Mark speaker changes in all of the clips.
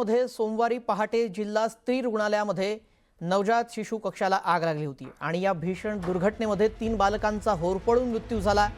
Speaker 1: मध्ये सोमवारी पहाटे जिल्हा स्त्री रुग्णालयामध्ये नवजात शिशु कक्षाला आग लागली होती आणि या भीषण दुर्घटनेमध्ये 3 बालकांचा होरपळून मृत्यू झाला।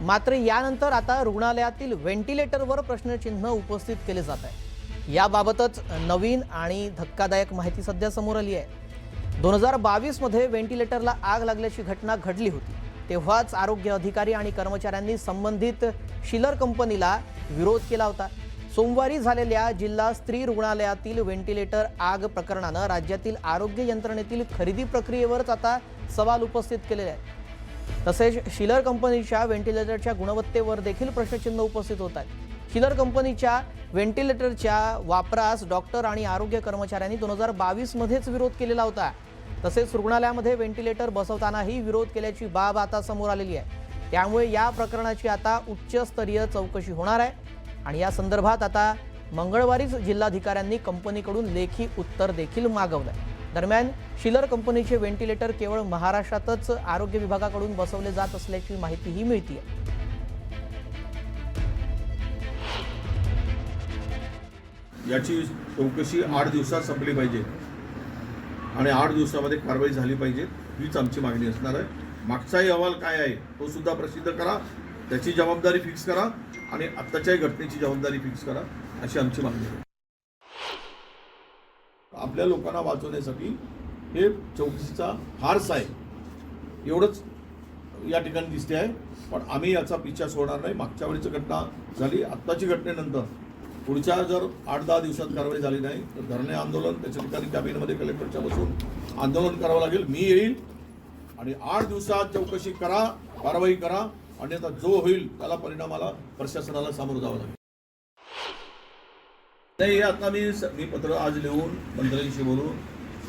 Speaker 1: मात्र यानंतर आता रुग्णालयातील व्हेंटिलेटरवर प्रश्नचिन्ह उपस्थित केले जात आहे। याबाबतच नवीन आणि धक्कादायक माहिती सध्या समोर आली आहे। 2022 मध्ये व्हेंटिलेटरला आग लागल्याची घटना घडली होती। तेव्हाच आरोग्य अधिकारी आणि कर्मचाऱ्यांनी संबंधित शिलर कंपनीला विरोध केला होता। सोमवारी झालेल्या जिल्हा स्त्री रुग्णालयातील व्हेंटिलेटर आग प्रकरणाने राज्यातील आरोग्य यंत्रणेतील खरेदी प्रक्रियेवरच आता सवाल उपस्थित केले आहेत। तसेच शिलर कंपनीच्या व्हेंटिलेटरच्या गुणवत्तेवर देखील प्रश्नचिन्ह उपस्थित होत आहेत। शिलर कंपनीच्या व्हेंटिलेटरच्या वापरास डॉक्टर आणि आरोग्य कर्मचाऱ्यांनी 2022 मध्येच विरोध केलेला होता। तसेच रुग्णालयामध्ये व्हेंटिलेटर बसवतानाही विरोध केल्याची बाब आता समोर आलेली आहे। त्यामुळे या प्रकरणाची आता उच्चस्तरीय चौकशी होणार आहे आणि या संदर्भात आता मंगळवारीच जिल्हाधिकाऱ्यांनी कंपनीकडून लेखी उत्तर देखील मागवलं। दरम्यान शिलर कंपनीचे व्हेंटिलेटर केवळ महाराष्ट्रातच आरोग्य विभागाकडून बसवले जात असल्याची माहितीही मिळते।
Speaker 2: याची चौकशी 8 दिवसात संपली पाहिजे आणि 8 दिवसामध्ये कारवाई झाली पाहिजे, हीच आमची मागणी असणार आहे। मागचाही अहवाल काय आहे तो सुद्धा प्रसिद्ध करा, त्याची जबाबदारी फिक्स करा आणि आत्ताच्या घटनेची जबाबदारी फिक्स करा, अशी आमची मागणी आहे। आपल्या लोकांना वाचवण्यासाठी हे चौकशीचा फार्स आहे, एवढंच या ठिकाणी दिसते आहे। पण आम्ही याचा पिछा सोडणार नाही। मागच्या वेळीची घटना झाली, आत्ताची घटनेनंतर पुढच्या जर 8-10 दिवसात कारवाई झाली नाही तर धरणे आंदोलन, त्याच्या ठिकाणी कॅबिनेटमध्ये कलेक्टरच्या बसून आंदोलन करावं लागेल। मी येईल आणि 8 दिवसात चौकशी करा, कारवाई करा, अन्यथा जो होईल त्याला परिणामाला प्रशासनाला सामोरं जावं लागेल। नाही, आता मी पत्र आज लिहून मंत्र्यांशी बोलून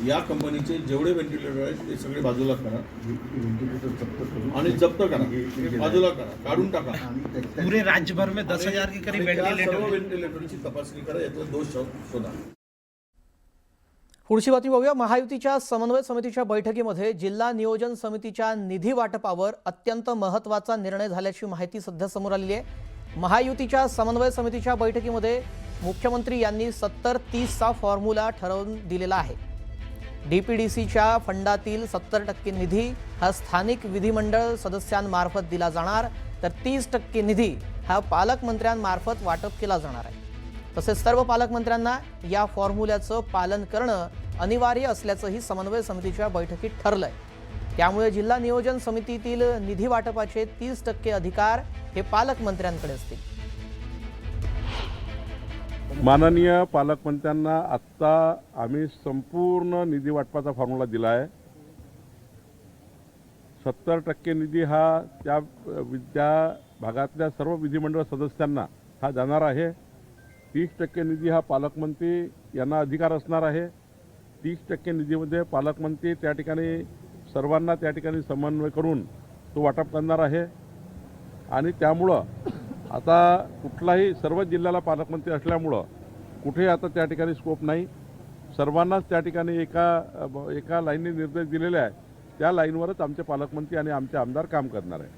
Speaker 2: या कंपनीचे जेवढे व्हेंटिलेटर आहेत ते सगळे बाजूला करा आणि जप्त करा, बाजूला करा, काढून टाका।
Speaker 3: पूरे राज्यभर में 10,000 के करीब
Speaker 2: व्हेंटिलेटरची तपासणी करा, यातला दोष शोधा।
Speaker 1: पुढची बातमी बघूया। महायुतीच्या समन्वय समितीच्या बैठकीमध्ये जिल्हा नियोजन समितीच्या निधी वाटपावर अत्यंत महत्त्वाचा निर्णय झाल्याची माहिती सध्या समोर आलेली आहे। महायुतीच्या समन्वय समितीच्या बैठकीमध्ये मुख्यमंत्री यांनी 70-30 चा फॉर्म्युला ठरवून दिलेला आहे। डीपीडीसीच्या फंडातील 70% निधी हा स्थानिक विधिमंडळ सदस्यांमार्फत दिला जाणार, तर 30% निधी हा पालकमंत्र्यांमार्फत वाटप केला जाणार आहे। तसेच सर्व पालकमंत्र्यांना या फॉर्म्युल्याचं पालन करणं अनिवार्य असल्याचंही समन्वय समितीच्या बैठकीत ठरलंय। त्यामुळे जिल्हा नियोजन समितीतील निधी वाटपाचे 30% अधिकार हे पालकमंत्र्यांकडे असतील।
Speaker 4: माननीय पालकमंत्र्यांना आत्ता आम्ही संपूर्ण निधी वाटपाचा फॉर्म्युला दिला आहे। 70% निधी हा त्या भागातल्या सर्व विधिमंडळ सदस्यांना हा जाणार आहे। 30% निधी हा पालकमंत्री यांना अधिकार असणार आहे। 30% निधीमध्ये पालकमंत्री त्या ठिकाणी सर्वांना त्या ठिकाणी समन्वय करून तो वाटप करणार आहे आणि त्यामुळं आता कुठलाही सर्व जिल्ह्याला पालकमंत्री असल्यामुळं कुठे आता त्या ठिकाणी स्कोप नाही। सर्वांनाच त्या ठिकाणी एका लाईनने निर्देश दिलेले आहे, त्या लाईनवरच आमचे पालकमंत्री आणि आमचे आमदार काम करणार आहे।